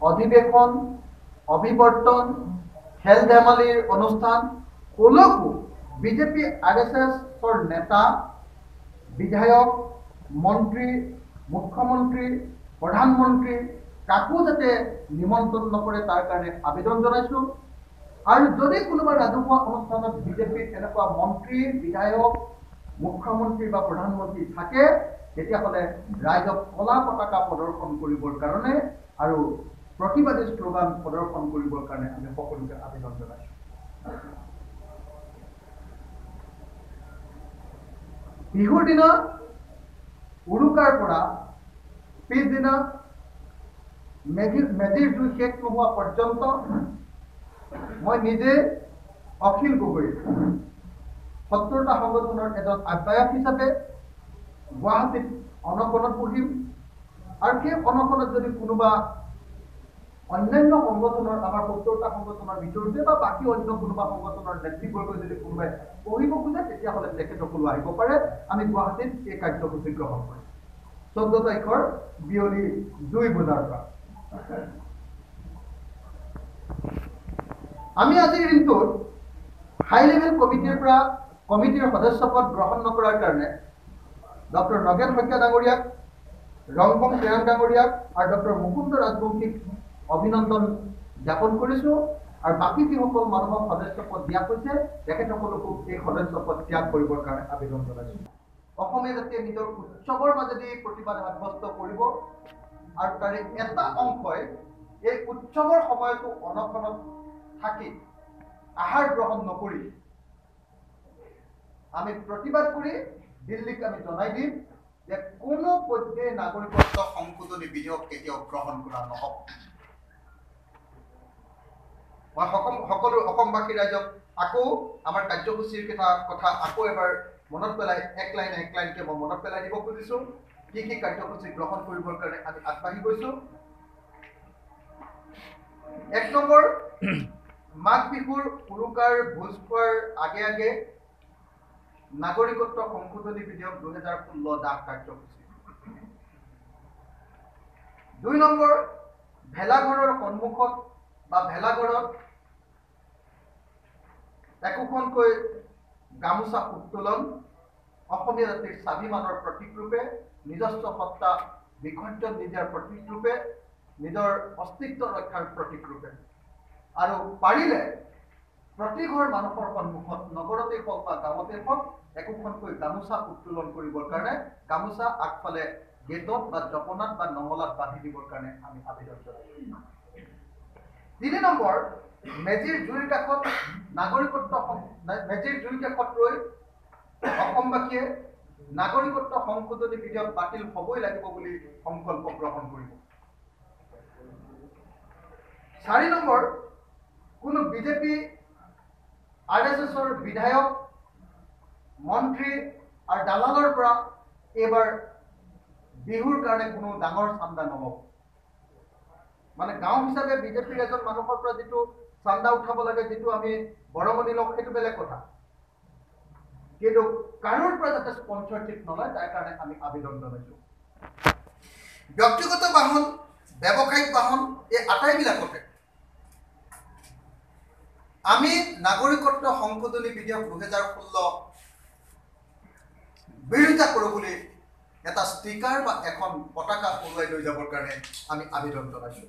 অধিবেশন, অভিবৰ্তন, খেল ধেমালিৰ অনুষ্ঠান কলকো বিজেপি আৰএসএসৰ নেতা, বিধায়ক, মন্ত্ৰী, মুখ্যমন্ত্ৰী, প্ৰধানমন্ত্ৰী কাকো যাতে নিমন্ত্ৰণ নকৰে তাৰ কাৰণে আবেদন জনাইছো। আৰু যদি কোনোবা ৰাজহুৱা অনুষ্ঠানত বিজেপিৰ এনেকুৱা মন্ত্ৰী, বিধায়ক, মুখ্যমন্ত্ৰী বা প্ৰধানমন্ত্ৰী থাকে তেতিয়াহ'লে ৰাইজক কলা পতাকা প্ৰদৰ্শন কৰিবৰ কাৰণে আৰু প্ৰতিবাদী শ্লোগান প্ৰদৰ্শন কৰিবৰ কাৰণে আমি সকলোকে আবেদন জনাইছো। বিহুৰ দিনা উৰুকাৰ পৰা পিছদিনা মেজিৰ জুই শেষ নোহোৱা পৰ্যন্ত মই নিজে অখিল গগৈ ৭০টা সংগঠনৰ এজন আহ্বায়ক হিচাপে গুৱাহাটীত অনশনত বহিম। আৰু সেই অনশনত যদি কোনোবা অন্যান্য সংগঠনৰ আমাৰ ৭০টা সংগঠনৰ ভিতৰতে বা বাকী অন্য কোনোবা সংগঠনৰ নেতৃবৰ্গ যদি কোনোবাই পঢ়িব খোজে তেতিয়াহ'লে তেখেতসকলো আহিব পাৰে। আমি গুৱাহাটীত এই কাৰ্যসূচী গ্ৰহণ কৰিম ১৪ তাৰিখৰ বিয়লি ২ বজাৰ পৰা। আমি আজিৰ দিনটোত হাই লেভেল কমিটিৰ সদস্যপদ গ্ৰহণ নকৰাৰ কাৰণে ডক্টৰ নগেন শইকীয়া ডাঙৰীয়াক, ৰংপং প্ৰেৰণ ডাঙৰীয়াক আৰু ডক্টৰ মুকুন্দ ৰাজবংশীক অভিনন্দন জ্ঞাপন কৰিছোঁ। আৰু বাকী যিসকল মানুহক সদস্যপদ দিয়া হৈছে তেখেতসকলকো এই সদস্যপদ ত্যাগ কৰিবৰ কাৰণে আবেদন জনাইছোঁ। অসমীয়া জাতিয়ে নিজৰ উৎসৱৰ মাজেদি প্ৰতিবাদ সাব্যস্ত কৰিব আৰু তাৰে এটা অংশই এই উৎসৱৰ সময়তো অনশনত থাকি আহাৰ গ্ৰহণ নকৰি আমি প্ৰতিবাদ কৰি দিল্লীক আমি জনাই দিম যে কোনো পৰ্যায়ে নাগৰিকত্ব সংশোধনী বিধেয়ক কেতিয়াও গ্ৰহণ কৰা নহ'ব। মই সকলো অসমবাসী ৰাইজক আকৌ আমাৰ কাৰ্যসূচীৰ কথা আকৌ এবাৰ মনত পেলাই এক লাইনকে মই মনত পেলাই দিব খুজিছোঁ। কি কি কাৰ্যসূচী গ্ৰহণ কৰিবৰ কাৰণে আমি আগবাঢ়ি গৈছোঁ। ১ নম্বৰ, মাঘ বিহুৰ উৰুকাৰ ভোজ খোৱাৰ আগে আগে নাগৰিকত্ব সংশোধনী বিধেয়ক ২০১৬ দাহ কাৰ্যসূচী। ২ নম্বৰ, ভেলাঘৰৰ সন্মুখত বা ভেলাঘৰত একোখনকৈ গামোচা উত্তোলন অসমীয়া জাতিৰ স্বাভিমানৰ প্ৰতীক ৰূপে, নিজস্ব সত্তা বিসৰ্জন নিদিয়াৰ প্ৰতীক ৰূপে, নিজৰ অস্তিত্ব ৰক্ষাৰ প্ৰতীক ৰূপে। আৰু পাৰিলে প্ৰতি ঘৰ মানুহৰ সন্মুখত নগৰতেই হওক বা গাঁৱতেই হওক একোখনকৈ গামোচা উত্তোলন কৰিবৰ কাৰণে গামোচা আগফালে গেটত বা জপনাত বা নঙলাত বান্ধি দিবৰ কাৰণে আমি আবেদন জনাইছোঁ। ৩ নম্বৰ, মেজিৰ জুইৰ কাষত ৰৈ অসমবাসীয়ে নাগৰিকত্ব সংশোধনী বিধেয়ক বাতিল হ'বই লাগিব বুলি সংকল্প গ্ৰহণ কৰিব। ৪ নম্বৰ, কোনো বিজেপি আৰএছএছৰ বিধায়ক, মন্ত্ৰী আৰু দালালৰ পৰা এইবাৰ বিহুৰ কাৰণে কোনো ডাঙৰ চান্দা নহ'ব। মানে গাঁও হিচাপে বিজেপিৰ এজন মানুহৰ পৰা যিটো চান্দা উঠাব লাগে, যিটো আমি বৰঙণি লওঁ, সেইটো বেলেগ কথা। কিন্তু কাৰোৰ পৰা যাতে স্পন্সৰশ্বিপ নলয় তাৰ কাৰণে আমি আবেদন জনাইছোঁ। ব্যক্তিগত বাহন, ব্যৱসায়িক বাহন এই আটাইবিলাকতে আমি নাগৰিকত্ব সংশোধনী বিধেয়ক ২০১৬ বিৰোধিতা কৰোঁ বুলি এটা ষ্টিকাৰ বা এখন পতাকা উৰুৱাই লৈ যাবৰ কাৰণে আমি আবেদন জনাইছোঁ।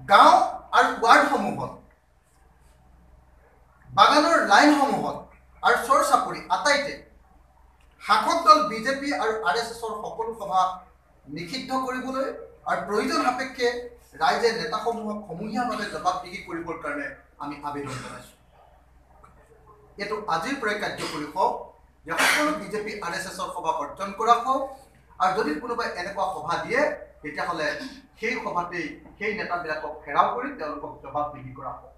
গাঁও আৰু ৱাৰ্ডসমূহত, বাগানৰ লাইনসমূহত আৰু চৰ চাপৰি আটাইতে শাসক দল বিজেপি আৰু আৰএছএছৰ সকলো সভা নিষিদ্ধ কৰিবলৈ আৰু প্ৰয়োজন সাপেক্ষে ৰাইজে নেতাসমূহক সমূহীয়াভাৱে জবাবদিহি কৰিবৰ কাৰণে আমি আবেদন জনাইছোঁ। এইটো আজিৰ পৰাই কাৰ্যকৰী হওক যে সকলো বিজেপি আৰএছএছৰ সভা বৰ্জন কৰা হওক, আৰু যদি কোনোবাই এনেকুৱা সভা দিয়ে তেতিয়াহ'লে সেই সভাতেই সেই নেতাবিলাকক ঘেৰাও কৰি তেওঁলোকক জবাবদিহি কৰা হওক।